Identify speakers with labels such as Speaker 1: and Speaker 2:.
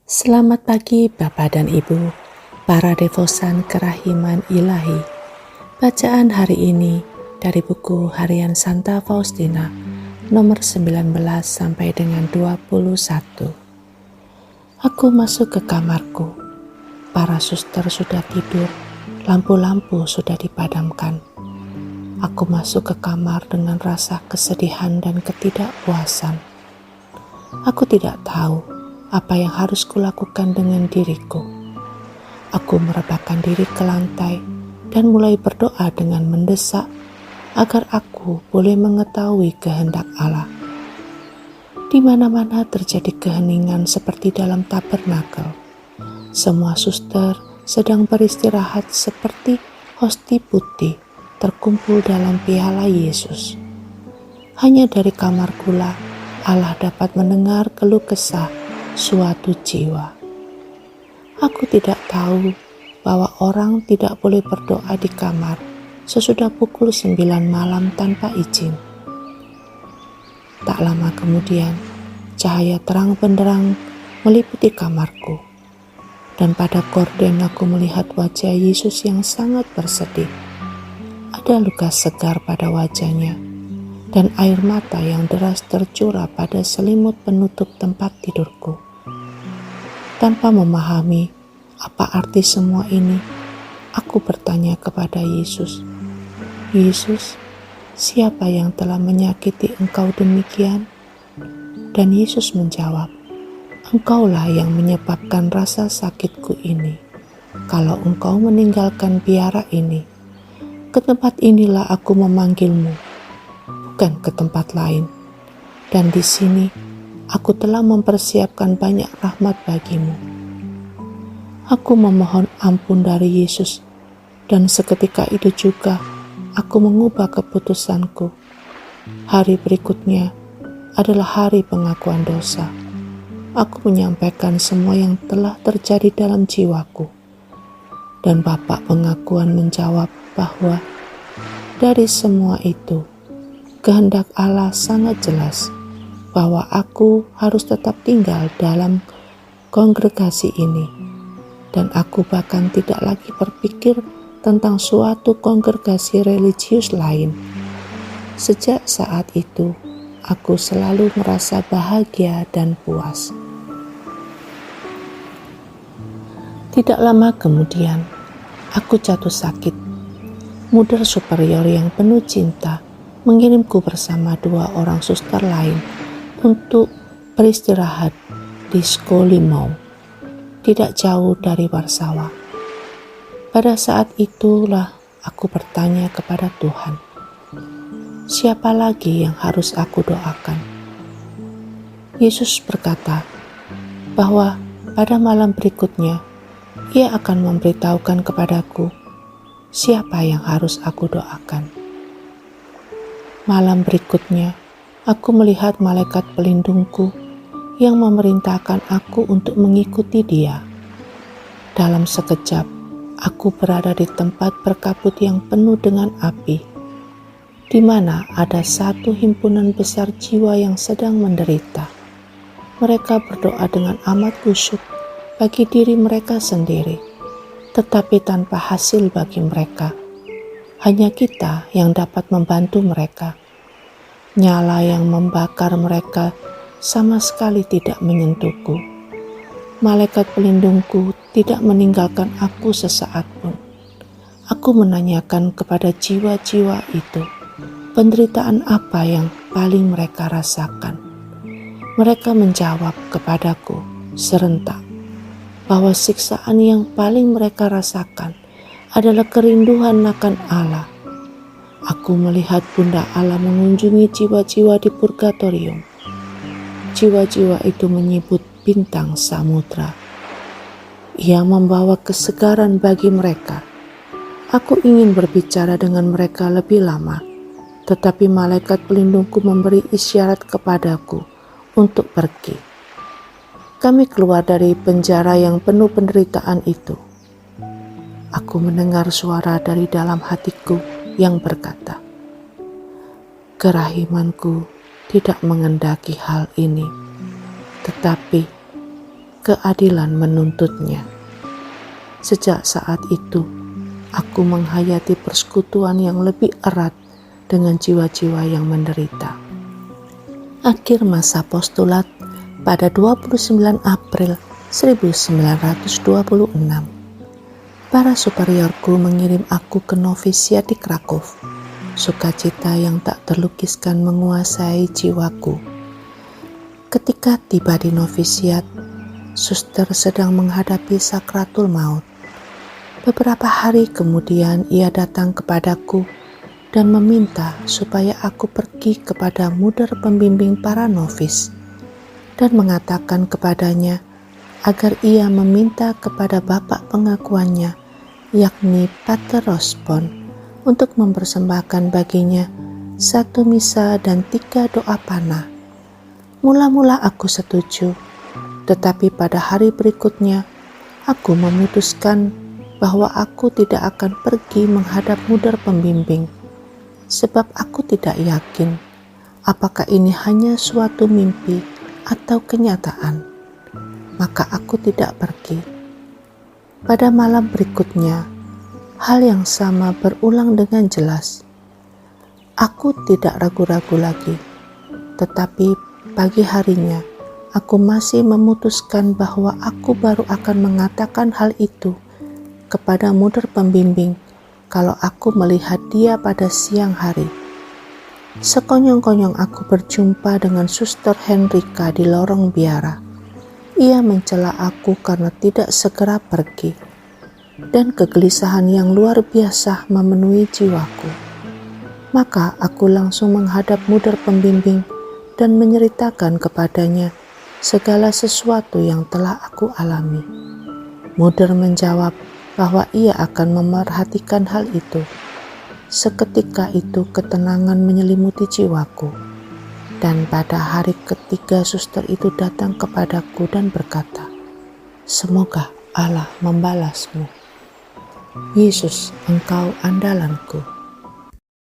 Speaker 1: Selamat pagi Bapak dan Ibu, para devosan kerahiman ilahi. Bacaan hari ini dari buku Harian Santa Faustina nomor 19 sampai dengan 21. Aku masuk ke kamarku. Para suster sudah tidur, lampu-lampu sudah dipadamkan. Aku masuk ke kamar dengan rasa kesedihan dan ketidakpuasan. Aku tidak tahu apa yang harus kulakukan dengan diriku. Aku merebahkan diri ke lantai dan mulai berdoa dengan mendesak agar aku boleh mengetahui kehendak Allah. Di mana-mana terjadi keheningan seperti dalam tabernakel. Semua suster sedang beristirahat seperti hosti putih terkumpul dalam piala Yesus. Hanya dari kamarkulah Allah dapat mendengar keluh kesah suatu jiwa. Aku tidak tahu bahwa orang tidak boleh berdoa di kamar sesudah pukul 9 malam tanpa izin. Tak lama kemudian, cahaya terang benderang meliputi kamarku, dan pada gorden aku melihat wajah Yesus yang sangat bersedih. Ada luka segar pada wajahnya, dan air mata yang deras tercurah pada selimut penutup tempat tidurku. Tanpa memahami apa arti semua ini, aku bertanya kepada Yesus, "Yesus, siapa yang telah menyakiti Engkau demikian?" Dan Yesus menjawab, "Engkaulah yang menyebabkan rasa sakitku ini. Kalau Engkau meninggalkan biara ini, ke tempat inilah aku memanggilmu, bukan ke tempat lain. Dan di sini aku telah mempersiapkan banyak rahmat bagimu." Aku memohon ampun dari Yesus, dan seketika itu juga aku mengubah keputusanku. Hari berikutnya adalah hari pengakuan dosa. Aku menyampaikan semua yang telah terjadi dalam jiwaku. Dan Bapak pengakuan menjawab bahwa dari semua itu, kehendak Allah sangat jelas bahwa aku harus tetap tinggal dalam kongregasi ini, dan aku bahkan tidak lagi berpikir tentang suatu kongregasi religius lain. Sejak saat itu, aku selalu merasa bahagia dan puas. Tidak lama kemudian, aku jatuh sakit. Muder superior yang penuh cinta mengirimku bersama 2 orang suster lain untuk beristirahat di Skolimau, tidak jauh dari Warsawa. Pada saat itulah aku bertanya kepada Tuhan, siapa lagi yang harus aku doakan? Yesus berkata bahwa pada malam berikutnya Ia akan memberitahukan kepadaku siapa yang harus aku doakan. Malam berikutnya, aku melihat malaikat pelindungku yang memerintahkan aku untuk mengikuti Dia. Dalam sekejap, aku berada di tempat berkabut yang penuh dengan api, di mana ada satu himpunan besar jiwa yang sedang menderita. Mereka berdoa dengan amat khusyuk bagi diri mereka sendiri, tetapi tanpa hasil bagi mereka. Hanya kita yang dapat membantu mereka. Nyala yang membakar mereka sama sekali tidak menyentuhku. Malaikat pelindungku tidak meninggalkan aku sesaat pun. Aku menanyakan kepada jiwa-jiwa itu, penderitaan apa yang paling mereka rasakan. Mereka menjawab kepadaku serentak bahwa siksaan yang paling mereka rasakan adalah kerinduan akan Allah. Aku melihat Bunda Allah mengunjungi jiwa-jiwa di purgatorium. Jiwa-jiwa itu menyebut bintang samudra. Ia membawa kesegaran bagi mereka. Aku ingin berbicara dengan mereka lebih lama, tetapi malaikat pelindungku memberi isyarat kepadaku untuk pergi. Kami keluar dari penjara yang penuh penderitaan itu. Aku mendengar suara dari dalam hatiku yang berkata, "Kerahimanku tidak mengendaki hal ini, tetapi keadilan menuntutnya. Sejak saat itu, aku menghayati persekutuan yang lebih erat dengan jiwa-jiwa yang menderita. Akhir masa postulat pada 29 April 1926, para superiorku mengirim aku ke novisiat di Krakow. Sukacita yang tak terlukiskan menguasai jiwaku. Ketika tiba di novisiat, suster sedang menghadapi sakratul maut. Beberapa hari kemudian ia datang kepadaku dan meminta supaya aku pergi kepada muder pembimbing para novis dan mengatakan kepadanya agar ia meminta kepada bapak pengakuannya, yakni Pater Rospon, untuk mempersembahkan baginya 1 misa dan 3 doa panah. Mula-mula aku setuju, tetapi pada hari berikutnya aku memutuskan bahwa aku tidak akan pergi menghadap muder pembimbing, sebab aku tidak yakin apakah ini hanya suatu mimpi atau kenyataan. Maka aku tidak pergi. Pada malam berikutnya, hal yang sama berulang dengan jelas. Aku tidak ragu-ragu lagi, tetapi pagi harinya aku masih memutuskan bahwa aku baru akan mengatakan hal itu kepada muder pembimbing kalau aku melihat dia pada siang hari. Sekonyong-konyong aku berjumpa dengan Suster Henrika di lorong biara. Ia mencela aku karena tidak segera pergi, dan kegelisahan yang luar biasa memenuhi jiwaku. Maka aku langsung menghadap muder pembimbing dan menceritakan kepadanya segala sesuatu yang telah aku alami. Muder menjawab bahwa ia akan memerhatikan hal itu. Seketika itu ketenangan menyelimuti jiwaku. Dan pada hari ketiga suster itu datang kepadaku dan berkata, "Semoga Allah membalasmu. Yesus, engkau andalanku."